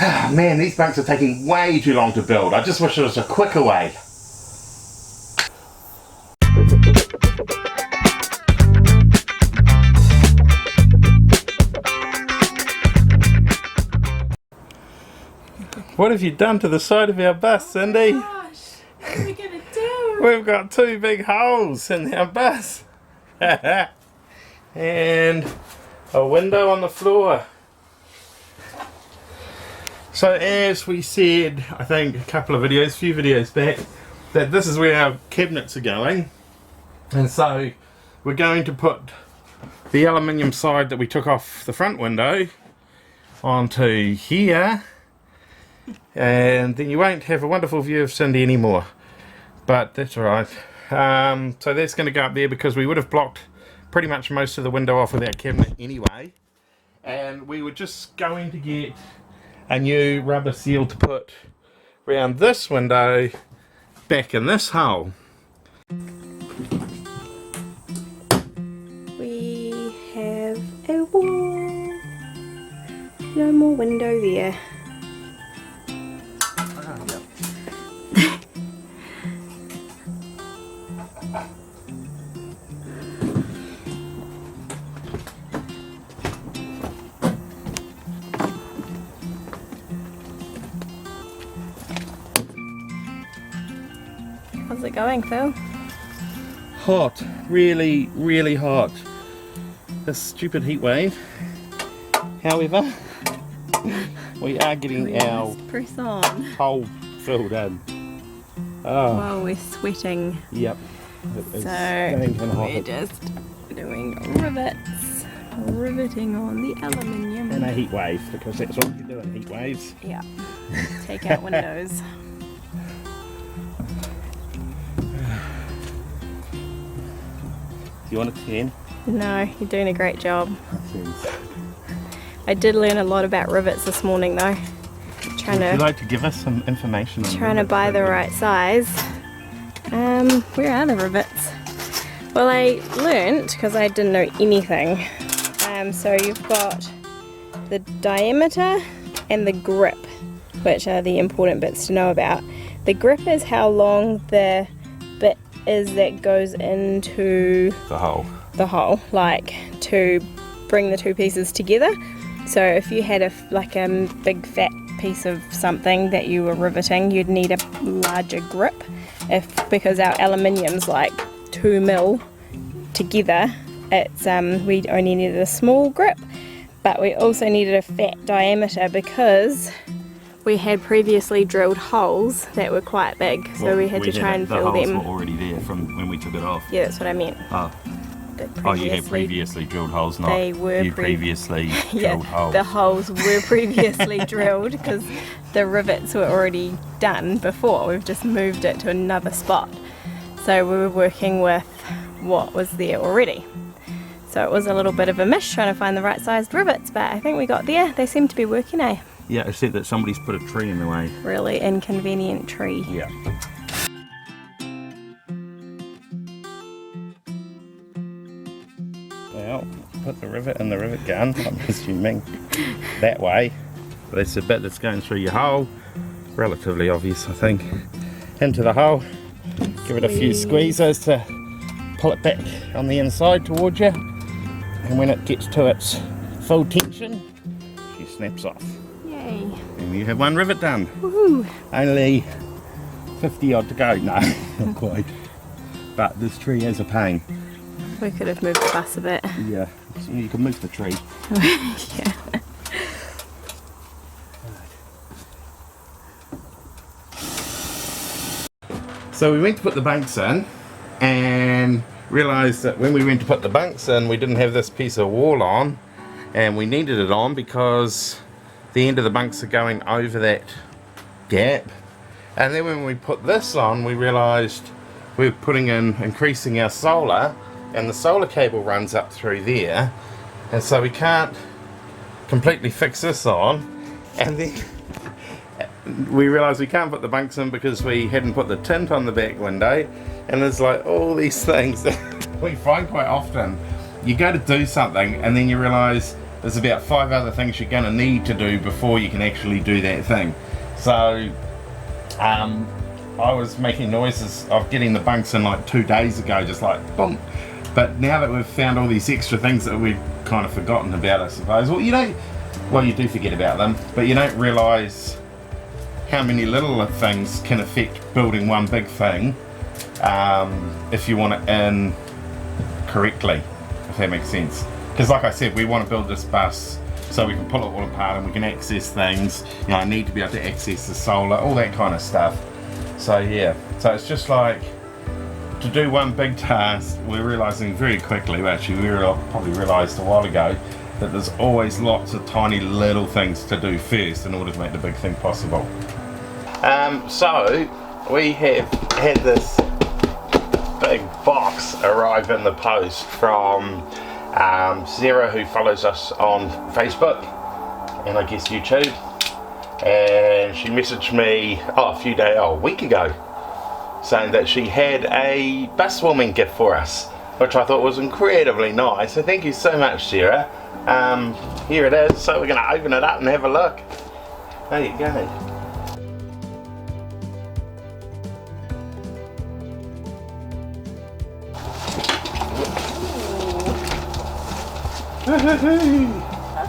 Man, these bunks are taking way too long to build. I just wish there was a quicker way. What have you done to the side of our bus, Cindy? Oh gosh, what are we gonna do? We've got two big holes in our bus. And a window on the floor. So as we said, I think a few videos back, that this is where our cabinets are going. And so we're going to put the aluminium side that we took off the front window onto here. And then you won't have a wonderful view of Cindy anymore. But that's alright. So that's going to go up there because we would have blocked pretty much most of the window off with that cabinet anyway. And we were just going to get a new rubber seal to put around this window back in this hole. We have a wall. No more window there. How's it going, Phil? Hot, really, really hot. This stupid heat wave. However, we are getting our press on hole filled in. Oh. While we're sweating. Yep. So we're just doing rivets. Riveting on the aluminium. And a heat wave, because that's what you do in heat waves. Yeah. Take out windows. Do you want a 10? No, you're doing a great job. I did learn a lot about rivets this morning though. Would you like to give us some information on trying to buy the right size. Where are the rivets? Well, I learnt, because I didn't know anything. So you've got the diameter and the grip, which are the important bits to know about. The grip is how long the bit is that goes into the hole, like to bring the two pieces together. So if you had a big fat piece of something that you were riveting, you'd need a larger grip. Because our aluminium's like 2 mil together, it's we only needed a small grip, but we also needed a fat diameter because we had previously drilled holes that were quite big, so we had to try and fill them. The holes were already there from when we took it off. Yeah, that's what I meant. Oh, you had previously drilled holes, not they were you previously drilled holes. The holes were previously drilled because the rivets were already done before. We've just moved it to another spot. So we were working with what was there already. So it was a little bit of a mish trying to find the right sized rivets, but I think we got there. They seem to be working, eh? Yeah, except that somebody's put a tree in the way. Really inconvenient tree. Yeah. Well, put the rivet in the rivet gun, I'm assuming that way. But that's the bit that's going through your hole. Relatively obvious, I think. Into the hole. Give it a few squeezes to pull it back on the inside towards you. And when it gets to its full tension, she snaps off. Yay. And you have one rivet done. Woohoo. Only 50 odd to go. No, not quite. But this tree is a pain. We could have moved the bus a bit. Yeah, so you can move the tree. Yeah. So we went to put the bunks in and realised that when we went to put the bunks in, we didn't have this piece of wall on, and we needed it on because the end of the bunks are going over that gap. And then when we put this on, we realised we were increasing our solar, and the solar cable runs up through there, and so we can't completely fix this on. And then we realised we can't put the bunks in because we hadn't put the tint on the back window. And there's like all these things that we find quite often. You go to do something and then you realise there's about 5 other things you're going to need to do before you can actually do that thing. So I was making noises of getting the bunks in like 2 days ago, just like boom. But now that we've found all these extra things that we've kind of forgotten about, I suppose, well, you do forget about them, but you don't realise how many little things can affect building one big thing if you want it in correctly, if that makes sense. Because like I said, we want to build this bus so we can pull it all apart and we can access things. I need to be able to access the solar, all that kind of stuff. So yeah, so it's just like, to do one big task, we're realising very quickly, actually we probably realised a while ago, that there's always lots of tiny little things to do first in order to make the big thing possible. So we have had this big box arrive in the post from Sarah, who follows us on Facebook and I guess YouTube, and she messaged me a week ago saying that she had a bus warming gift for us, which I thought was incredibly nice. So thank you so much, Sarah. Here it is, so we're going to open it up and have a look. There you go.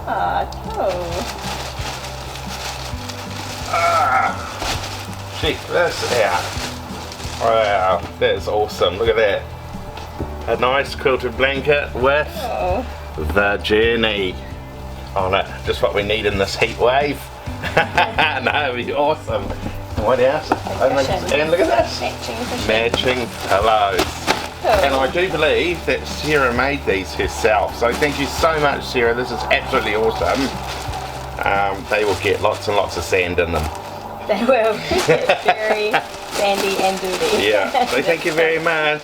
Ah, cool. Check this out. Wow, that is awesome. Look at that. A nice quilted blanket with the journey on it. Just what we need in this heat wave. No, it'd be awesome. And what else? And look at this. Matching pillows. Cool. And I do believe that Sarah made these herself. So thank you so much, Sarah. This is absolutely awesome. They will get lots and lots of sand in them. They will. It's very sandy and dirty. Yeah, so thank you very much.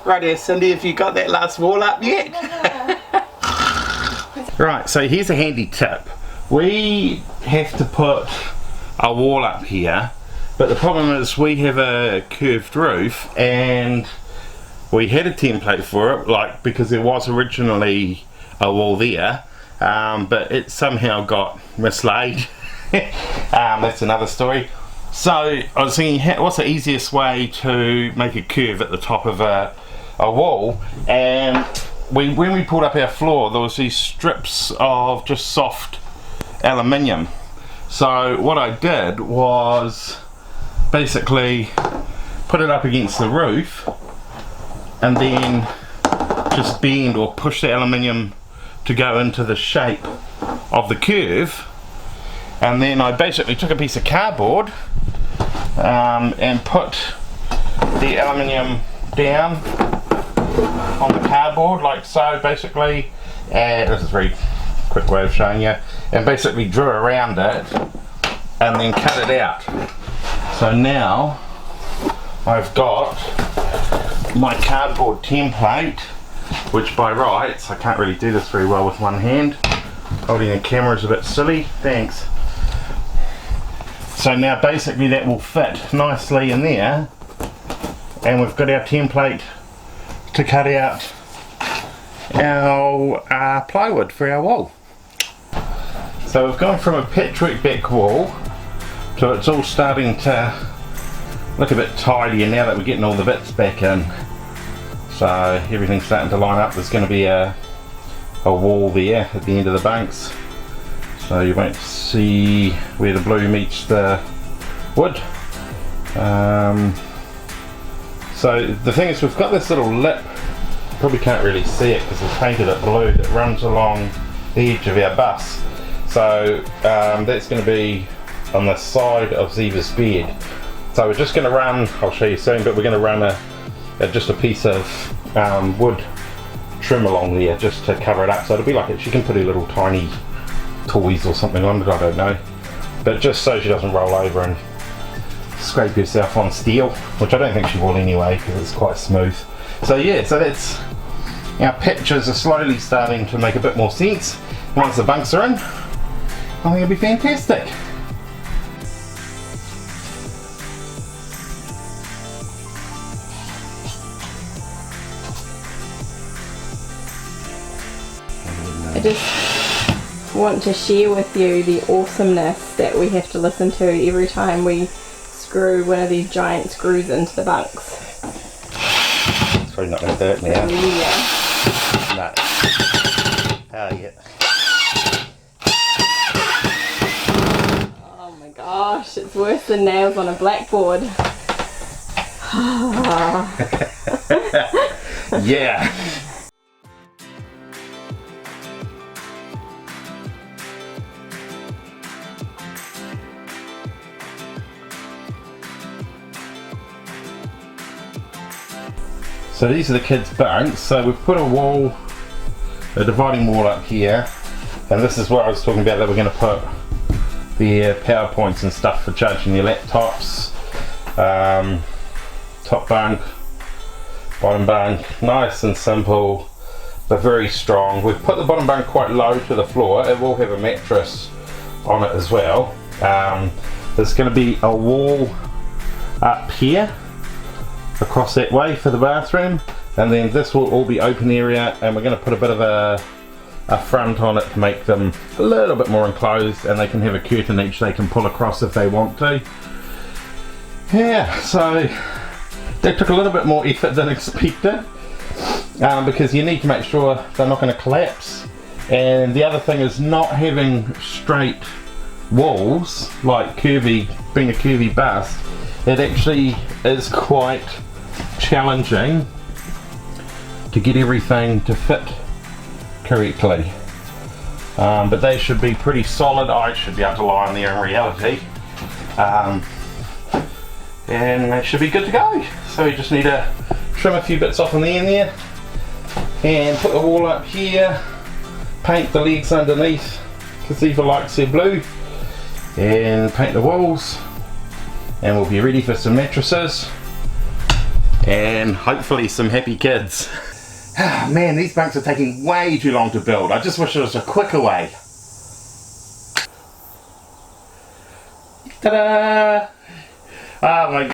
Right here, Cindy, have you got that last wall up yet? Right, so here's a handy tip. We have to put a wall up here, but the problem is we have a curved roof and we had a template for it, because there was originally a wall there, but it somehow got mislaid. That's another story. So I was thinking, what's the easiest way to make a curve at the top of a wall? And when we pulled up our floor, there was these strips of just soft aluminium. So what I did was basically put it up against the roof and then just bend or push the aluminium to go into the shape of the curve. And then I basically took a piece of cardboard and put the aluminium down on the cardboard like so, basically. And this is a very quick way of showing you. And basically drew around it and then cut it out. So now I've got my cardboard template, which by rights, I can't really do this very well with one hand. Holding the camera is a bit silly, thanks. So now basically that will fit nicely in there, and we've got our template to cut out our plywood for our wall. So we've gone from a patchwork back wall to it's all starting to look a bit tidier now that we're getting all the bits back in. So everything's starting to line up. There's going to be a wall there at the end of the bunks, so you won't see where the blue meets the wood. So the thing is, we've got this little lip, probably can't really see it because we've painted it blue, that runs along the edge of our bus. So that's going to be on the side of Ziva's bed. So we're just going to run, I'll show you soon, but we're going to run just a piece of wood trim along there just to cover it up. So it'll be like she can put her little tiny toys or something on it, I don't know. But just so she doesn't roll over and scrape herself on steel, which I don't think she will anyway because it's quite smooth. So yeah, so that's, our pictures are slowly starting to make a bit more sense. Once the bunks are in, I think it'll be fantastic. I just want to share with you the awesomeness that we have to listen to every time we screw one of these giant screws into the bunks. It's probably not going to hurt me, huh? Yeah. No. Oh, yeah. Oh my gosh, it's worse than nails on a blackboard. Yeah. So these are the kids' bunks. So we've put a dividing wall up here, and this is what I was talking about, that we're going to put the power points and stuff for charging your laptops. Top bunk, bottom bunk, nice and simple but very strong. We've put the bottom bunk quite low to the floor. It will have a mattress on it as well. There's going to be a wall up here across that way for the bathroom, and then this will all be open area, and we're going to put a bit of a front on it to make them a little bit more enclosed, and they can have a curtain each they can pull across if they want to. Yeah, so that took a little bit more effort than expected, because you need to make sure they're not going to collapse. And the other thing is not having straight walls, like being a curvy bus. It actually is quite challenging to get everything to fit correctly, but they should be pretty solid. I should be able to lie on there in reality, and they should be good to go. So we just need to trim a few bits off on the end there, and put the wall up here, paint the legs underneath because Eva likes their blue, and paint the walls, and we'll be ready for some mattresses and hopefully some happy kids. Man, these bunks are taking way too long to build. I just wish there was a quicker way. Ta-da! Oh my God.